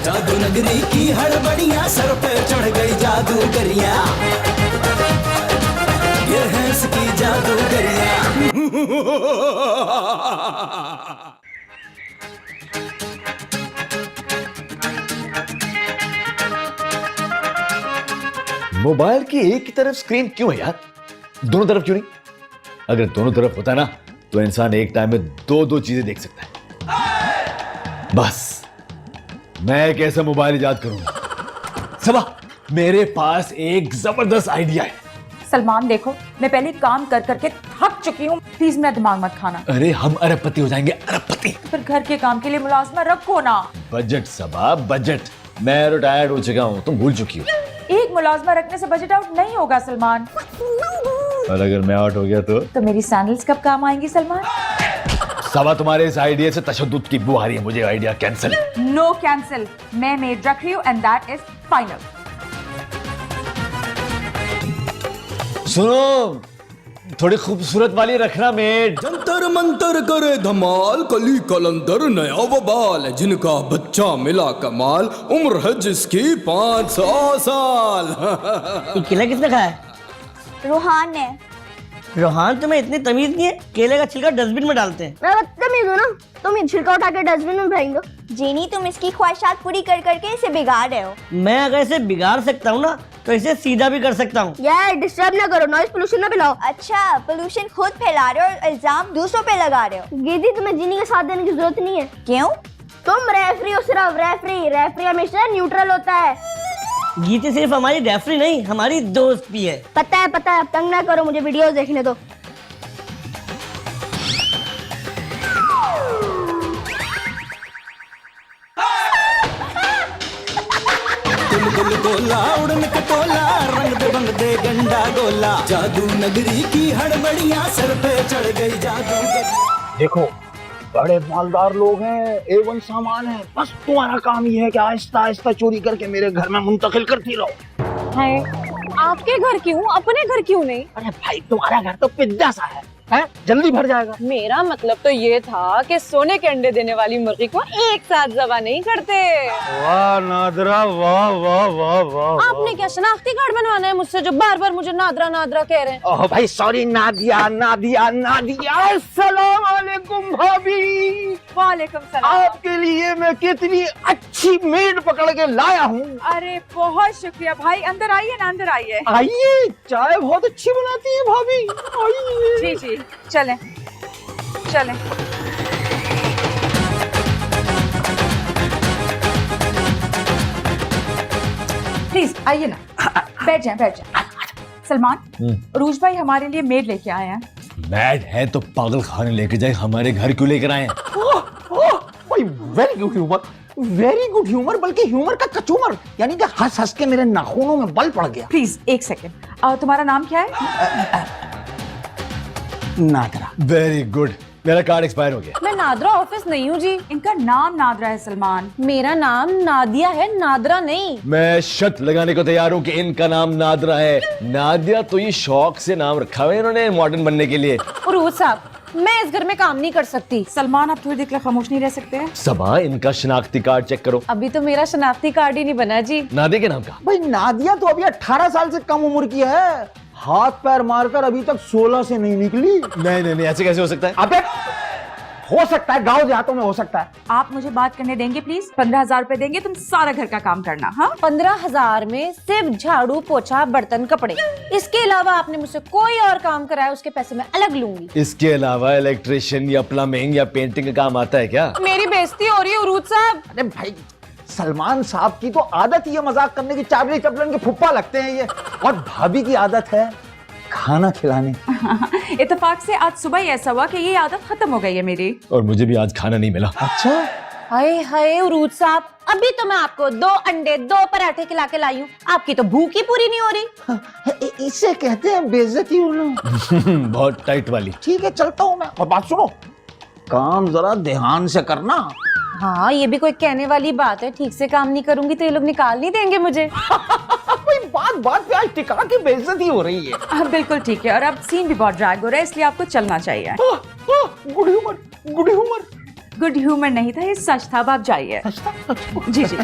जादू नगरी की हड़बड़ियां, सर पे चढ़ गई जादूगरियां, ये है इसकी जादूगरियां। मोबाइल की एक ही तरफ स्क्रीन क्यों है यार? दोनों तरफ क्यों नहीं? अगर दोनों तरफ होता ना तो इंसान एक टाइम में दो चीजें देख सकता है। बस मैं एक ऐसा मोबाइल इजाद करूंगा। सबा, मेरे पास एक जबरदस्त आइडिया है। सलमान देखो, मैं पहले काम कर करके थक चुकी हूँ, प्लीज मेरा दिमाग मत खाना। अरे हम अरबपति हो जाएंगे, अरबपति। फिर घर के काम के लिए मुलाजमा रखो ना। बजट सबा, बजट। मैं रिटायर्ड हो चुका हूँ, तुम भूल चुकी हो। एक मुलाजमा रखने से बजट आउट नहीं होगा सलमान। और अगर मैं आउट हो गया तो मेरी सैंडल्स कब काम आएंगी सलमान? सबा, तुम्हारे इस आइडिया से तशद्दुद की बू आ रही है, मुझे आइडिया कैंसिल। नो कैंसिल, मैं मेड रख रही हूँ एंड दैट इज फाइनल। सुनो, थोड़ी खूबसूरत वाली रखना मेड। जंतर मंतर करे धमाल, कली कलंदर नया वबाल, जिनका बच्चा मिला कमाल, उम्र है जिसकी 500 साल। केला किसने खाया है? रूहान ने। रोहान, तुम्हें इतनी तमीज नहीं है? केले का छिलका डस्टबिन में डालते हैं। मैं बदतमीज हूँ ना, तुम ये छिलका उठा के डस्टबिन में फेंक दो। जीनी, तुम इसकी ख्वाहिशात पूरी कर करके इसे बिगाड़ रहे हो। मैं अगर इसे बिगाड़ सकता हूँ ना तो इसे सीधा भी कर सकता हूँ। यार डिस्टर्ब ना करो, नॉइस पोल्यूशन ना फैलाओ। अच्छा, पोल्यूशन खुद फैला रहे हो और इल्जाम दूसरों पे लगा रहे हो। गीदी, तुम्हें जीनी का साथ देने की जरूरत नहीं है। क्यों? तुम रेफरी हो, सिर्फ रेफरी। रेफरी हमेशा न्यूट्रल होता है। गीती सिर्फ हमारी रेफरी नहीं, हमारी दोस्त भी है। पता है, अब तंग ना करो, मुझे वीडियोस देखने दो। बुलबुल गोला उड़न कटोला, रंग दे बंग दे गंडा गोला, जादू नगरी की हड़बड़ियां, सर पे चढ़ गई जादूगरियां। देखो, बड़े मालदार लोग हैं, A1 सामान है, बस तुम्हारा काम ये है कि आहिस्ता आहिस्ता चोरी करके मेरे घर में मुंतकिल करती रहो। है, आपके घर क्यों, अपने घर क्यों नहीं? अरे भाई, तुम्हारा घर तो पिज्जा सा है, जल्दी भर जाएगा। मेरा मतलब तो ये था कि सोने के अंडे देने वाली मुर्गी को एक साथ ज़बा नहीं करते। वाह नादरा, वाह वाह वाह वाह। आपने क्या शनाख्ती कार्ड बनवाना है मुझसे, जो बार बार मुझे नादरा नादरा कह रहे हैं? ओह भाई सॉरी, नादिया नादिया नादिया। अस्सलाम वालेकुम भाभी। वालेकुम सलाम। आपके लिए मैं कितनी अच्छी मेड पकड़ के लाया हूँ। अरे बहुत शुक्रिया भाई, अंदर आइए ना, अंदर आइए। आइए, चाय बहुत अच्छी बनाती है भाभी, आइए। जी जी, चलें चलें। प्लीज आइए ना, बैठ जाएं, बैठ जाएं। सलमान, रूज भाई हमारे लिए मेड लेके आए हैं। मैड है तो पागल खाने लेके जाए, हमारे घर क्यों लेकर आए हैं? Very good humour, very good humour, बल्कि ह्यूमर का कचूमर, यानी कि हंस हंस के मेरे नाखूनों में बल पड़ गया। प्लीज एक सेकेंड, तुम्हारा नाम क्या है? नादरा। वेरी गुड, मेरा कार्ड एक्सपायर हो गया। मैं नादरा ऑफिस नहीं हूँ जी। इनका नाम नादरा है सलमान। मेरा नाम नादिया है, नादरा नहीं। मैं शर्त लगाने को तैयार हूँ कि इनका नाम नादरा है। नादिया तो ये शौक से नाम रखा हुआ है इन्होंने मॉडर्न बनने के लिए। उरूज साहब, मैं इस घर में काम नहीं कर सकती। सलमान, आप थोड़ी देर के लिए खामोश नहीं रह सकते हैं? सबा, इनका शनाख्ती कार्ड चेक करो। अभी तो मेरा शनाख्ती कार्ड ही नहीं बना जी। नादिया के नाम का? भाई नादिया तो अभी 18 साल से कम उम्र की है, हाथ पैर मारकर अभी तक 16 से नहीं निकली। नहीं, ऐसे कैसे हो सकता है? अबे हो सकता है, गांव देहातों में हो सकता है। आप मुझे बात करने देंगे प्लीज? 15,000 रुपए देंगे, तुम सारा घर का काम करना। हाँ, 15,000 में सिर्फ झाड़ू पोछा बर्तन कपड़े, इसके अलावा आपने मुझसे कोई और काम कराया उसके पैसे मैं अलग लूंगी। इसके अलावा इलेक्ट्रिशियन या प्लम्बिंग या पेंटिंग का काम आता है क्या? मेरी बेइज्जती हो रही है उरूज साहब। अरे भाई, सलमान साहब की तो आदत ही है मजाक करने की, चाबली चपलन के फुप्पा लगते हैं ये, और भाभी की आदत है खाना खिलाने। इत्तेफाक से आज सुबह ही ऐसा हुआ कि ये आदत खत्म हो गई है मेरी। और मुझे भी आज खाना नहीं मिला। अच्छा, हाय हाय उरूज साहब, अभी तो मैं आपको 2 अंडे 2 पराठे खिला के लाई हूँ, आपकी तो भूख ही पूरी नहीं हो रही। इसे कहते हैं बेइज्जती होना। बहुत टाइट वाली। ठीक है, चलता हूँ मैं, और बात सुनो, काम जरा ध्यान से करना। हाँ, ये भी कोई कहने वाली बात है, ठीक से काम नहीं करूंगी तो ये लोग निकाल नहीं देंगे मुझे। बात पे आज टिका की बेइज्जती हो रही है। हाँ बिल्कुल ठीक है, और अब सीन भी बहुत ड्रैग हो रहा है, इसलिए आपको चलना चाहिए। Good humour, good humour. Good humour नहीं था, ये सच था। अब आप जाइए। जी जी।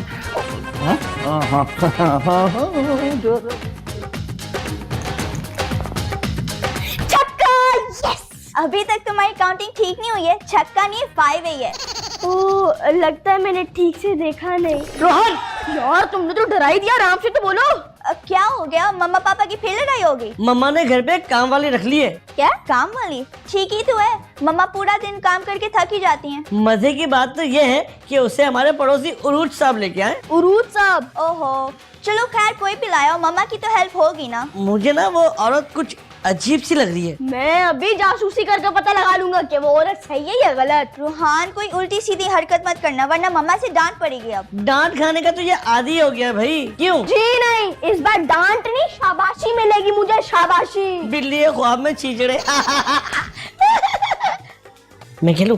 छक्का, यस। अभी तक तुम्हारी काउंटिंग ठीक नहीं हुई है। छक्का नहीं 5 ही है। ओ, लगता है मैंने ठीक से देखा नहीं। रोहन, यार तुमने तो डरा ही दिया, आराम से तो बोलो। क्या हो गया? मम्मा पापा की फिर लड़ाई होगी? मम्मा ने घर पे एक काम वाली रख ली है। क्या काम वाली? ठीक ही तो है, मम्मा पूरा दिन काम करके थक ही जाती हैं। मजे की बात तो ये है कि उसे हमारे पड़ोसी उरूज साहब लेके आए। उरूज साहब? ओहो, चलो खैर कोई भी लाया हो, मम्मा की तो हेल्प होगी ना। मुझे ना वो औरत कुछ अजीब सी लग रही है। मैं अभी जासूसी करके पता लगा लूंगा कि वो औरत सही है या गलत। रूहान, कोई उल्टी सीधी हरकत मत करना वरना मम्मा से डांट पड़ेगी। अब डांट खाने का तो ये आदी हो गया भाई। क्यों? जी नहीं, इस बार डांट नहीं शाबाशी मिलेगी मुझे, शाबाशी। बिल्ली ख्वाब में चीचड़े। मैं खेलूं?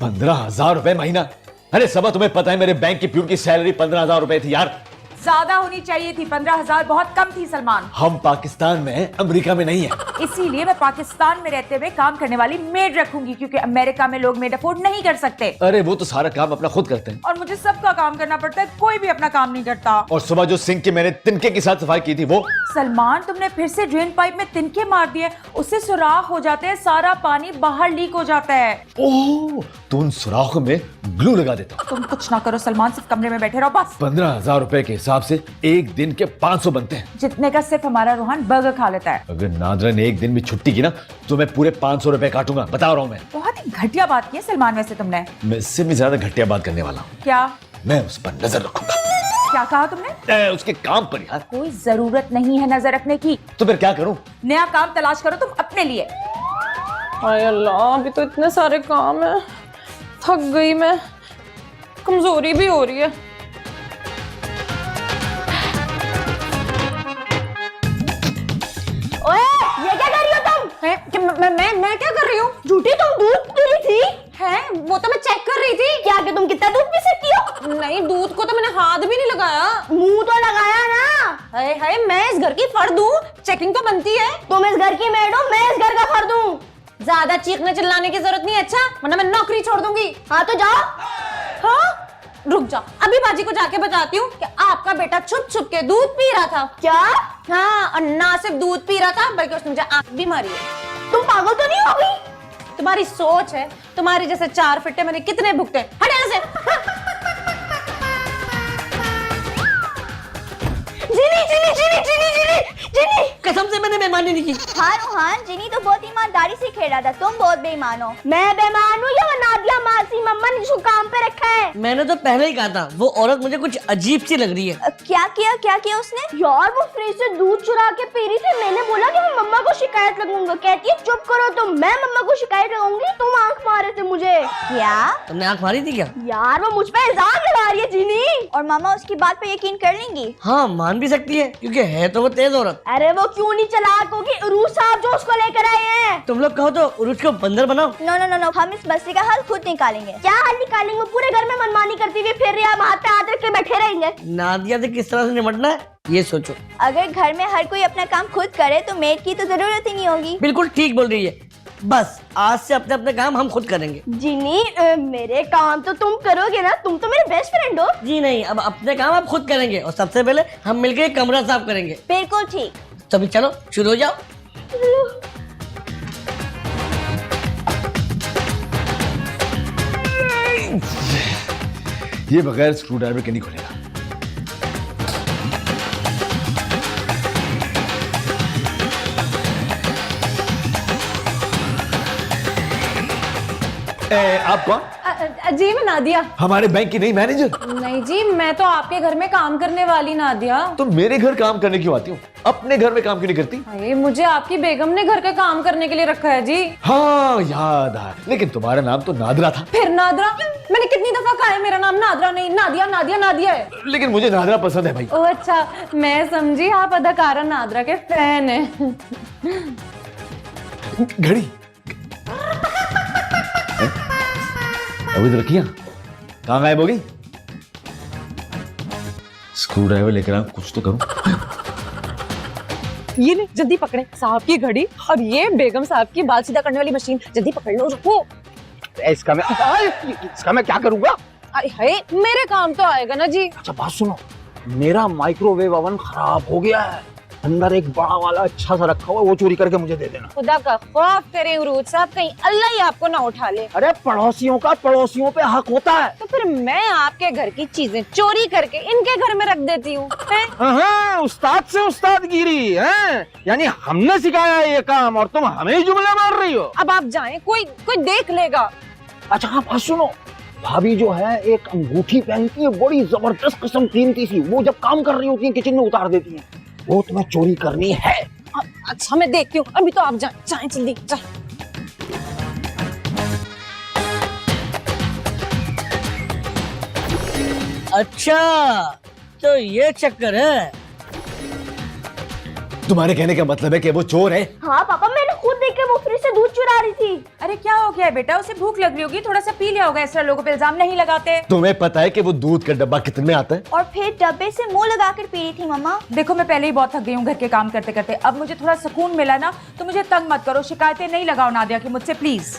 15,000 रुपए महीना? अरे सबा, तुम्हें पता है मेरे बैंक की प्यून की सैलरी 15,000 रुपए थी यार। ज्यादा होनी चाहिए थी, 15,000 बहुत कम थी सलमान। हम पाकिस्तान में हैं, अमेरिका में नहीं है। इसीलिए मैं पाकिस्तान में रहते हुए काम करने वाली मेड रखूंगी, क्योंकि अमेरिका में लोग मेड अफोर्ड नहीं कर सकते। अरे वो तो सारा काम अपना खुद करते हैं। और मुझे सबका काम करना पड़ता है, कोई भी अपना काम नहीं करता। और सुबह जो सिंक की मैंने तिनके के साथ सफाई की थी वो। सलमान, तुमने फिर से ड्रेन पाइप में तिनके मार दिए, उससे सुराख हो जाते हैं, सारा पानी बाहर लीक हो जाता है। ओह, तो उन सुराखों में ग्लू लगा देता। तुम कुछ ना करो सलमान, सिर्फ कमरे में बैठे रहो बस। 15,000 रुपए के हिसाब से एक दिन के 500 बनते हैं, जितने का सिर्फ हमारा रूहान बर्गर खा लेता है। अगर नादरा ने एक दिन भी छुट्टी की ना तो मैं पूरे 500 रुपए काटूंगा, बता रहा हूँ मैं। बहुत ही घटिया बात की है सलमान वैसे तुमने। मैं इससे भी ज्यादा घटिया बात करने वाला हूँ। क्या? मैं उस पर नजर रखूंगा। क्या कहा तुमने? उसके काम पर यार। कोई जरूरत नहीं है नजर रखने की। तो फिर क्या करूँ? नया काम तलाश करो तुम अपने लिए। हाय अल्लाह, अभी तो इतने सारे काम है, थक गई मैं, कमजोरी भी हो रही है। ओए, ये क्या कर रही हो तुम? मैं क्या कर रही हूँ? झूठी, तुम दूध पी रही थी? है वो तो मैं चेक कर रही थी। क्या कि तुम कितना दूध पी सकती हो? नहीं, दूध को तो मैंने हाथ भी नहीं लगाया। मुंह तो लगाया ना। हाय हाय, मैं इस घर की फर्द हूँ, चेकिंग तो बनती है। तुम इस घर की मेड हो, मैं इस घर का फर्द हूँ। ज्यादा चीखने चिल्लाने की जरूरत नहीं, अच्छा, वरना मैं नौकरी छोड़ दूंगी। हाँ तो जाओ। हाँ, रुक जाओ, अभी बाजी को जाके बताती हूँ कि आपका बेटा छुप छुप के दूध पी रहा था। क्या? हाँ, और ना सिर्फ दूध पी रहा था बल्कि उसने मुझे आंख भी मारी है। तुम पागल तो नहीं हो गई? तुम्हारी सोच है, तुम्हारी जैसे 4 फिट्टे मैंने कितने भुगते। हट यहाँ से। जिनी जिनी जिनी जिनी जिनी जिनी, कसम से मैंने बेईमानी नहीं की। हाँ रूहान, जिनी तो बहुत ईमानदारी से खेला था, तुम बहुत बेईमान हो। मैं बेईमान हूँ या वो नादिया मासी मम्मा ने जिसको काम पे रखा है? मैंने तो पहले ही कहा था वो औरत मुझे कुछ अजीब सी लग रही है। क्या किया उसने? यार वो फ्रिज से दूध चुरा के पी रही थी, मैंने बोला कि मैं मम्मा को शिकायत लगाऊंगा, कहती है चुप करो तुम, मैं मम्मा को शिकायत लगाऊंगी, तुम आंख मारे थे मुझे। क्या? तुमने आंख मारी थी क्या? यार वो मुझ पे इल्जाम लगा रही है जिनी। और मम्मा उसकी बात पे यकीन कर लेंगी? हाँ, मान भी सकती है क्योंकि है तो वो तेज औरत। अरे वो क्यों नहीं चालाक होगी, उरूज साहब जो उसको लेकर आए हैं। तुम लोग कहो तो उरूज को बंदर बनाओ। नो नो नो नो, हम इस मसले का हल खुद निकालेंगे। क्या हल निकालेंगे? पूरे घर में मनमानी करती हुई फिर रही, हम हाथ पे हाथ रख के बैठे रहेंगे। नादिया से किस तरह से निपटना है ये सोचो। अगर घर में हर कोई अपना काम खुद करे तो मेड की तो जरूरत ही नहीं होगी। बिल्कुल ठीक बोल रही है, बस आज से अपने अपने काम हम खुद करेंगे। जिनी, मेरे काम तो तुम करोगे ना, तुम तो मेरे बेस्ट फ्रेंड हो। जी नहीं, अब अपने काम आप खुद करेंगे और सबसे पहले हम मिलकर कमरा साफ करेंगे। बिल्कुल ठीक। तो अभी चलो शुरू हो जाओ। ये बगैर स्क्रू ड्राइवर के नहीं खुलेगा। आप कौन? जी मैं नादिया। हमारे बैंक की नई मैनेजर? नहीं जी, मैं तो आपके घर में काम करने वाली नादिया। तो मेरे घर काम करने क्यों आती हूँ? अपने घर में काम क्यों नहीं करती? अरे मुझे आपकी बेगम ने घर का काम करने के लिए रखा है जी। हाँ याद आया, लेकिन तुम्हारा नाम तो नादरा था। फिर नादरा? मैंने कितनी दफा कहा है मेरा नाम नादरा नहीं, नादिया नादिया नादिया है। लेकिन मुझे नादरा पसंद है भाई। ओह अच्छा, मैं समझी आप अदाकारा नादरा के फैन हैं। घड़ी अभी तो रखिया, कहाँ गायब हो गई? स्क्रू ड्राइवर लेकर आ, कुछ तो करूं। ये ले, जल्दी पकड़े, साहब की घड़ी और ये बेगम साहब की बाल सीधा करने वाली मशीन, जल्दी पकड़ लो। रुको, इसका मैं क्या करूंगा? अरे हाय, मेरे काम तो आएगा ना जी। अच्छा बात सुनो, मेरा माइक्रोवेव ओवन खराब हो गया है, अंदर एक बड़ा वाला अच्छा सा रखा हुआ, वो चोरी करके मुझे दे देना। खुदा का खौफ करें उरूज साहब, कहीं अल्लाह ही आपको ना उठा ले। अरे पड़ोसियों का पड़ोसियों पे हक होता है। तो फिर मैं आपके घर की चीजें चोरी करके इनके घर में रख देती हूँ। उस्ताद से उस्तादगिरी है, यानी हमने सिखाया है ये काम और तुम हमें ही जुमले मार रही हो। अब आप जाएं, कोई देख लेगा। अच्छा हाँ बात सुनो, भाभी जो है एक अंगूठी पहनती है, बड़ी जबरदस्त किस्म कीमती सी, वो जब काम कर रही होती है किचन में उतार देती है, वो तुम्हें चोरी करनी है। अच्छा मैं देखती हूँ, अभी तो आप जाएं जल्दी जाएं। अच्छा तो ये चक्कर है। तुम्हारे कहने का मतलब है कि वो चोर है? हाँ पापा, मैंने खुद देख के वो फ्रिज से दूध चुरा रही थी। अरे क्या हो गया है बेटा, उसे भूख लग रही होगी, थोड़ा सा पी लिया होगा। इस तरह लोगों पे इल्जाम नहीं लगाते। तुम्हें पता है कि वो दूध का डब्बा कितने में आता है? और फिर डब्बे से मुंह लगाकर पी रही थी मम्मा। देखो मैं पहले ही बहुत थक गई हूँ घर के काम करते करते, अब मुझे थोड़ा सुकून मिला ना, तो मुझे तंग मत करो, शिकायतें नहीं लगाओ नादिया की मुझसे प्लीज।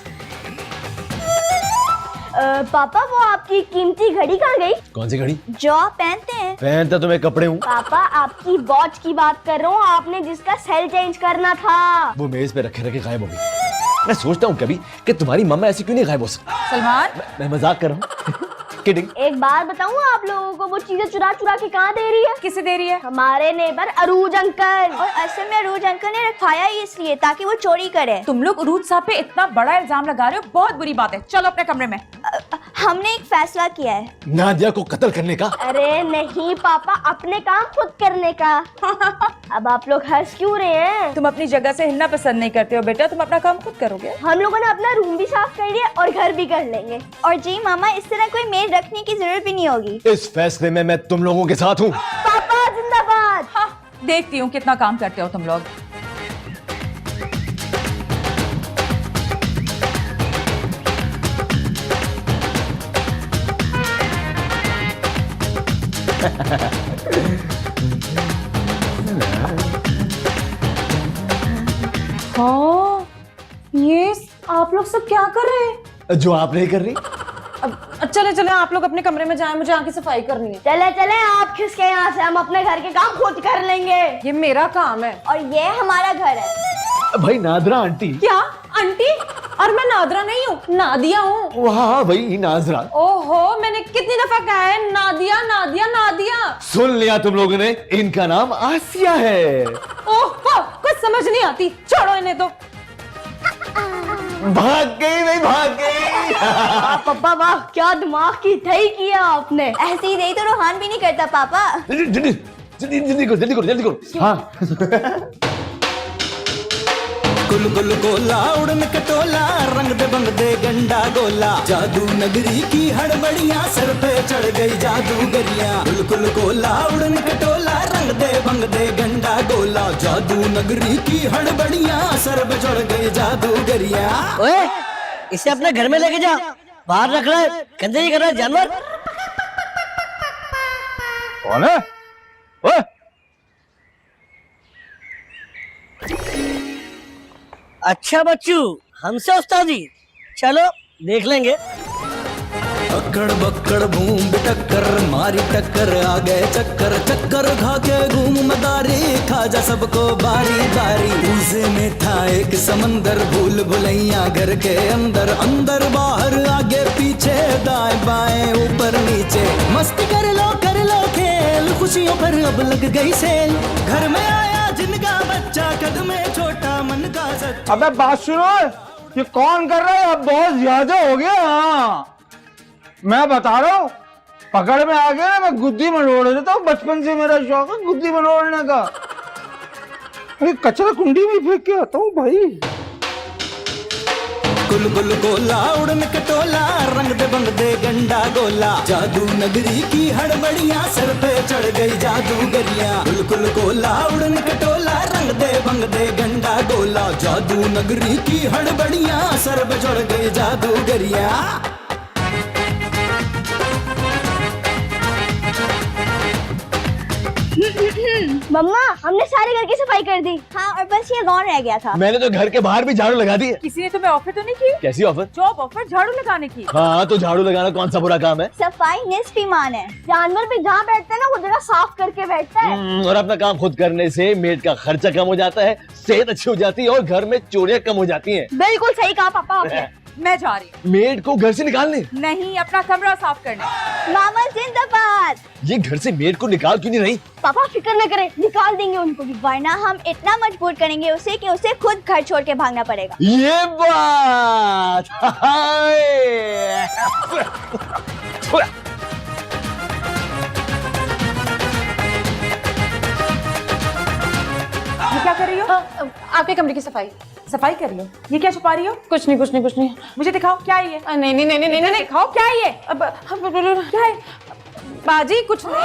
पापा वो आपकी कीमती घड़ी कहाँ गई? कौन सी घड़ी? जो आप पहनते हैं। पहनता तो मैं कपड़े हूँ। पापा आपकी वॉच की बात कर रहा हूँ, आपने जिसका सेल चेंज करना था। वो मेज पे रखे रखे गायब हो गई। मैं सोचता हूँ कभी कि तुम्हारी मम्मा ऐसी क्यों नहीं गायब हो सकती। सलमान, मैं मजाक कर रहा हूँ। किडिंग। एक बात बताऊँ आप लोगों को, वो चीजें चुरा चुरा के कहाँ दे रही है? किसे दे रही है? हमारे नेबर अरूज अंकल। और असल में अरूज अंकल ने रखवाया ही इसलिए ताकि वो चोरी करे। तुम लोग अरूज साहब पे इतना बड़ा इल्जाम लगा रहे हो, बहुत बुरी बात है। चलो अपने कमरे में। हमने एक फैसला किया है। नादिया को कत्ल करने का? अरे नहीं पापा, अपने काम खुद करने का। अब आप लोग हंस क्यों रहे हैं? तुम अपनी जगह से हिलना पसंद नहीं करते हो बेटा, तुम अपना काम खुद करोगे। हम लोगों ने अपना रूम भी साफ कर लिया और घर भी कर लेंगे। और जी मामा, इस तरह कोई मेड रखने की जरूरत भी नहीं होगी। इस फैसले में मैं तुम लोगों के साथ हूँ। पापा जिंदाबाद। हाँ, देखती हूँ कितना काम करते हो तुम लोग। हाँ, ये आप लोग सब क्या कर रहे हैं? जो आप नहीं कर रही। अब चले आप लोग अपने कमरे में जाएं, मुझे आके सफाई करनी है। चले आप खिसके यहाँ से, हम अपने घर के काम खुद कर लेंगे। ये मेरा काम है। और ये हमारा घर है। भाई नादरा आंटी। क्या आंटी? और मैं नादरा नहीं हूँ, नादिया हूँ। हाँ भाई नाजरा। ओहो, मैंने कितनी दफा कहा है नादिया नादिया नादिया। सुन लिया तुम लोगों ने, इनका नाम आसिया है। ओहो, कुछ समझ नहीं आती, छोड़ो इन्हें तो। भाग गई नहीं, भाग गई। पापा वाह, क्या दिमाग की दही किया आपने। ऐसी ही दही तो रोहान भी नहीं करता पापा। जल्दी करो। हाँ। गुल गुल गोला उड़न कटोला, रंग दे बंग दे गंडा गोला, जादू नगरी की हड़बड़ियां सर पे चढ़ गई जादूगरियां। गुल गुल गोला उड़न कटोला, रंग दे बंग दे गंडा गोला, जादू नगरी की हड़बड़ियां सर पे चढ़ गई जादूगरियां। ओए, इसे अपने घर में लेके जा, बाहर रख रहा है, गंदगी कर रहा है जानवर। कौन है? ओए अच्छा बच्चू, हमसे उस्तादी, चलो देख लेंगे। अक्कड़ बक्कड़ बूम टक्कर मारी टक्कर, आ गए चक्कर चक्कर खा के घूम मदारी, खा जा सबको बारी बारी। उसे में था एक समंदर, भूल भुलैया घर के अंदर, अंदर बाहर आगे पीछे दाएं बाएं ऊपर नीचे। मस्ती कर लो खेल, खुशियों पर अब लग गई सेल, घर में आया जिनका बच्चा, कद में छोटा मन का सच्चा। अबे बात सुनो, ये कौन कर रहा है? अब बहुत ज्यादा हो गया। हाँ मैं बता रहा हूँ, पकड़ में आ गया ना, मैं गुद्दी मरोड़ देता हूँ। बचपन से मेरा शौक है गुद्दी मरोड़ने का। अरे कचरा कुंडी में फेंक के आता हूँ भाई। गुल गुल गोला उड़न कटोला, रंग दे बंग दे गंडा गोला, जादू नगरी की हड़बड़ियां सर पे चढ़ गई जादूगरियां। गुल गुल गोला उड़न कटोला, रंग दे बंग दे गंडा गोला, जादू नगरी की हड़बड़ियां सर पे चढ़ गई जादूगरियां। मम्मा हमने सारे घर की सफाई कर दी। हाँ और बस ये गौन रह गया था। मैंने तो घर के बाहर भी झाड़ू लगा दी है। किसी ने तुम्हें ऑफर तो नहीं की? कैसी ऑफर? जॉब ऑफर झाड़ू लगाने की। हाँ तो झाड़ू लगाना कौन सा बुरा काम है? सफाई निस्फ ईमान है। जानवर भी जहाँ बैठता है ना वो जगह साफ करके बैठता है। और अपना काम खुद करने से मेड का खर्चा कम हो जाता है, सेहत अच्छी हो जाती है और घर में चोरियां कम हो जाती हैं। बिल्कुल सही कहा पापा आपने। मैं जा रही हूँ। मेड को घर से निकालने? नहीं, अपना कमरा साफ करने। मामा जिंदाबाद। ये घर से मेड को निकाल क्यों नहीं रही? पापा फिक्र न करें, निकाल देंगे उनको भी। वरना हम इतना मजबूर करेंगे उसे कि उसे खुद घर छोड़ के भागना पड़ेगा। ये बात ये क्या कर रही हो? आपके कमरे की सफाई। सफाई कर रही हो? ये क्या छुपा रही हो? कुछ नहीं कुछ नहीं कुछ नहीं। मुझे दिखाओ क्या है ये? नहीं नहीं नहीं नहीं नहीं नहीं दिखाओ क्या है ये? क्या है? बाजी कुछ नहीं।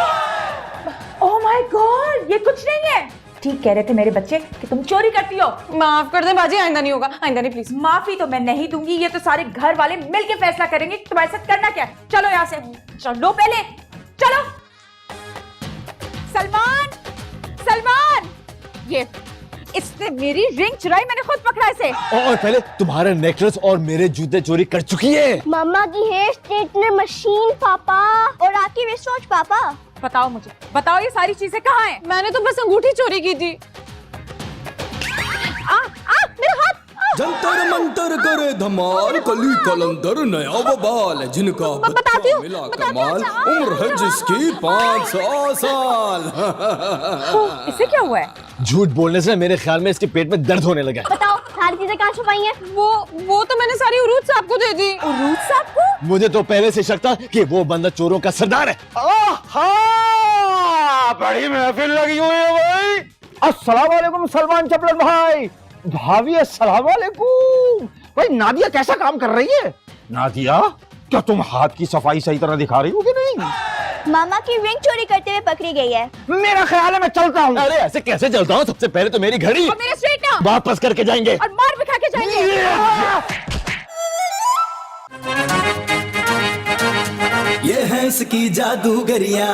ओह माय गॉड, ये कुछ नहीं है। ठीक कह रहे थे मेरे बच्चे कि तुम चोरी करती हो। माफ कर दे बाजी, आइंदा नहीं होगा, आइंदा नहीं प्लीज। माफी तो मैं नहीं दूंगी, ये तो सारे घर वाले मिलके फैसला करेंगे कि तुम्हारे साथ करना क्या है। चलो यहाँ से, चलो पहले चलो। सलमान, सलमान, ये इसने मेरी रिंग चुराई, मैंने खुद पकड़ा इसे। और पहले तुम्हारे नेकलेस और मेरे जूते चोरी कर चुकी है। मम्मा की हेयर स्ट्रेटनर मशीन पापा और आपकी रिस्ट वॉच पापा। बताओ मुझे, बताओ ये सारी चीजें कहाँ हैं? मैंने तो बस अंगूठी चोरी की थी। मेरा हाथ। जंतर मंतर करे धमाल, कली कलंदर नया बबाल, जिनका बताती हूँ, मिला बताती हूँ, कमाल, अच्छा। उम्र है जिसकी 500 साल। इसे क्या हुआ है? झूठ बोलने से मेरे ख्याल में इसके पेट में दर्द होने लगा है। बताओ सारी चीजें कहाँ छुपाई हैं? वो तो मैंने सारी उरूज साहब को दे दी। उरूज साहब को? मुझे तो पहले से शक था कि वो बंदा चोरों का सरदार है। बड़ी महफिल लगी हुई है भाई। अस्सलाम वालेकुम सलमान चपलन भाई। भाभी अस्सलाम वालेकुम। भाई नादिया कैसा काम कर रही है? नादिया क्या तुम हाथ की सफाई सही तरह दिखा रही हो कि नहीं? मामा की रिंग चोरी करते हुए पकड़ी गई है। मेरा ख्याल है मैं चलता हूँ। अरे ऐसे कैसे चलता हूँ? सबसे पहले तो मेरी घड़ी और मेरा स्ट्रेटनर वापस करके जाएंगे। और मार भी खा के जाएंगे। ये है इसकी जादूगरिया,